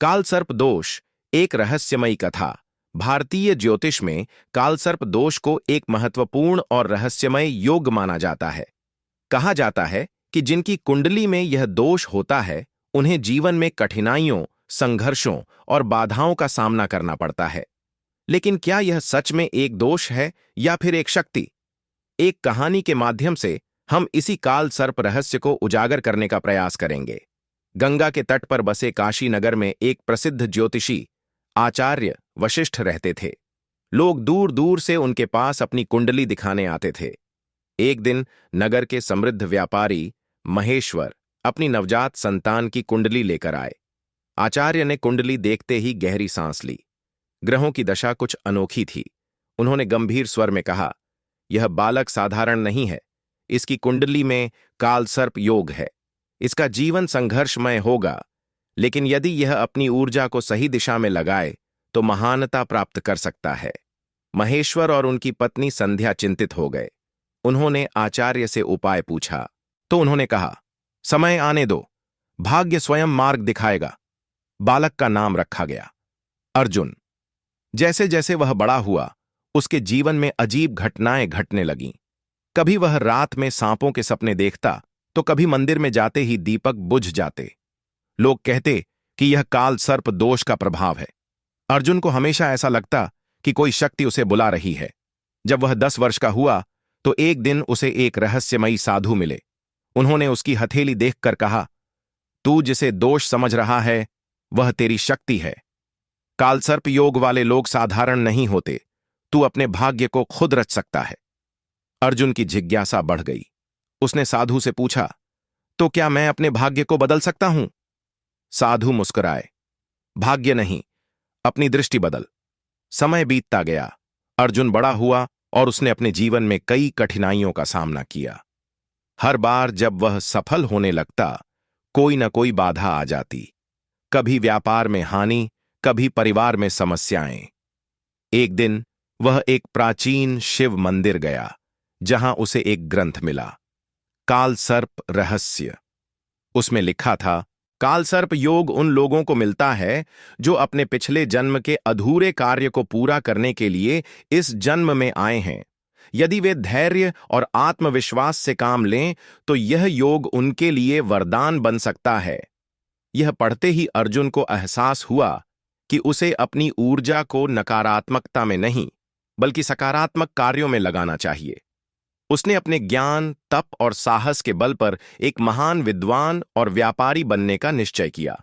कालसर्प दोष एक रहस्यमयी कथा। भारतीय ज्योतिष में कालसर्प दोष को एक महत्वपूर्ण और रहस्यमय योग माना जाता है। कहा जाता है कि जिनकी कुंडली में यह दोष होता है उन्हें जीवन में कठिनाइयों, संघर्षों और बाधाओं का सामना करना पड़ता है। लेकिन क्या यह सच में एक दोष है या फिर एक शक्ति? एक कहानी के माध्यम से हम इसी कालसर्प रहस्य को उजागर करने का प्रयास करेंगे। गंगा के तट पर बसे काशी नगर में एक प्रसिद्ध ज्योतिषी आचार्य वशिष्ठ रहते थे। लोग दूर दूर से उनके पास अपनी कुंडली दिखाने आते थे। एक दिन नगर के समृद्ध व्यापारी महेश्वर अपनी नवजात संतान की कुंडली लेकर आए। आचार्य ने कुंडली देखते ही गहरी सांस ली। ग्रहों की दशा कुछ अनोखी थी। उन्होंने गंभीर स्वर में कहा, यह बालक साधारण नहीं है। इसकी कुंडली में कालसर्प योग है। इसका जीवन संघर्षमय होगा, लेकिन यदि यह अपनी ऊर्जा को सही दिशा में लगाए तो महानता प्राप्त कर सकता है। महेश्वर और उनकी पत्नी संध्या चिंतित हो गए। उन्होंने आचार्य से उपाय पूछा तो उन्होंने कहा, समय आने दो, भाग्य स्वयं मार्ग दिखाएगा। बालक का नाम रखा गया अर्जुन। जैसे जैसे वह बड़ा हुआ, उसके जीवन में अजीब घटनाएं घटने लगीं। कभी वह रात में सांपों के सपने देखता तो कभी मंदिर में जाते ही दीपक बुझ जाते। लोग कहते कि यह कालसर्प दोष का प्रभाव है। अर्जुन को हमेशा ऐसा लगता कि कोई शक्ति उसे बुला रही है। जब वह 10 वर्ष का हुआ तो एक दिन उसे एक रहस्यमयी साधु मिले। उन्होंने उसकी हथेली देखकर कहा, तू जिसे दोष समझ रहा है वह तेरी शक्ति है। कालसर्प योग वाले लोग साधारण नहीं होते। तू अपने भाग्य को खुद रच सकता है। अर्जुन की जिज्ञासा बढ़ गई। उसने साधु से पूछा, तो क्या मैं अपने भाग्य को बदल सकता हूं? साधु मुस्कुराए, भाग्य नहीं, अपनी दृष्टि बदल। समय बीतता गया। अर्जुन बड़ा हुआ और उसने अपने जीवन में कई कठिनाइयों का सामना किया। हर बार जब वह सफल होने लगता, कोई न कोई बाधा आ जाती। कभी व्यापार में हानि, कभी परिवार में समस्याएं। एक दिन वह एक प्राचीन शिव मंदिर गया, जहां उसे एक ग्रंथ मिला, कालसर्प रहस्य। उसमें लिखा था, कालसर्प योग उन लोगों को मिलता है जो अपने पिछले जन्म के अधूरे कार्य को पूरा करने के लिए इस जन्म में आए हैं। यदि वे धैर्य और आत्मविश्वास से काम लें तो यह योग उनके लिए वरदान बन सकता है। यह पढ़ते ही अर्जुन को एहसास हुआ कि उसे अपनी ऊर्जा को नकारात्मकता में नहीं बल्कि सकारात्मक कार्यों में लगाना चाहिए। उसने अपने ज्ञान, तप और साहस के बल पर एक महान विद्वान और व्यापारी बनने का निश्चय किया।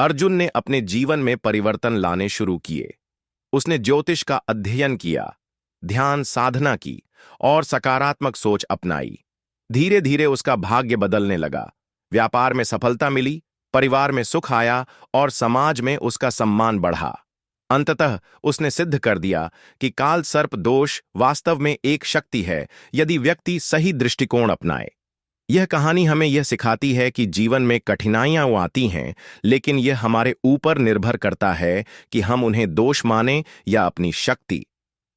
अर्जुन ने अपने जीवन में परिवर्तन लाने शुरू किए। उसने ज्योतिष का अध्ययन किया, ध्यान साधना की और सकारात्मक सोच अपनाई। धीरे धीरे उसका भाग्य बदलने लगा। व्यापार में सफलता मिली, परिवार में सुख आया और समाज में उसका सम्मान बढ़ा। अंततः उसने सिद्ध कर दिया कि कालसर्प दोष वास्तव में एक शक्ति है, यदि व्यक्ति सही दृष्टिकोण अपनाए। यह कहानी हमें यह सिखाती है कि जीवन में कठिनाइयां आती हैं, लेकिन यह हमारे ऊपर निर्भर करता है कि हम उन्हें दोष मानें या अपनी शक्ति।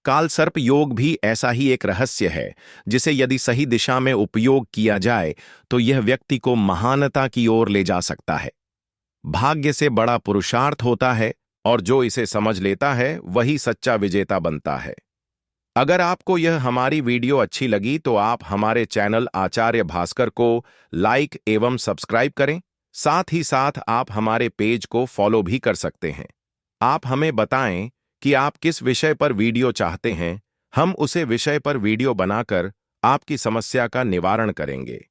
कालसर्प योग भी ऐसा ही एक रहस्य है, जिसे यदि सही दिशा में उपयोग किया जाए तो यह व्यक्ति को महानता की ओर ले जा सकता है। भाग्य से बड़ा पुरुषार्थ होता है और जो इसे समझ लेता है वही सच्चा विजेता बनता है। अगर आपको यह हमारी वीडियो अच्छी लगी तो आप हमारे चैनल आचार्य भास्कर को लाइक एवं सब्सक्राइब करें। साथ ही साथ आप हमारे पेज को फॉलो भी कर सकते हैं। आप हमें बताएं कि आप किस विषय पर वीडियो चाहते हैं। हम उसे विषय पर वीडियो बनाकर आपकी समस्या का निवारण करेंगे।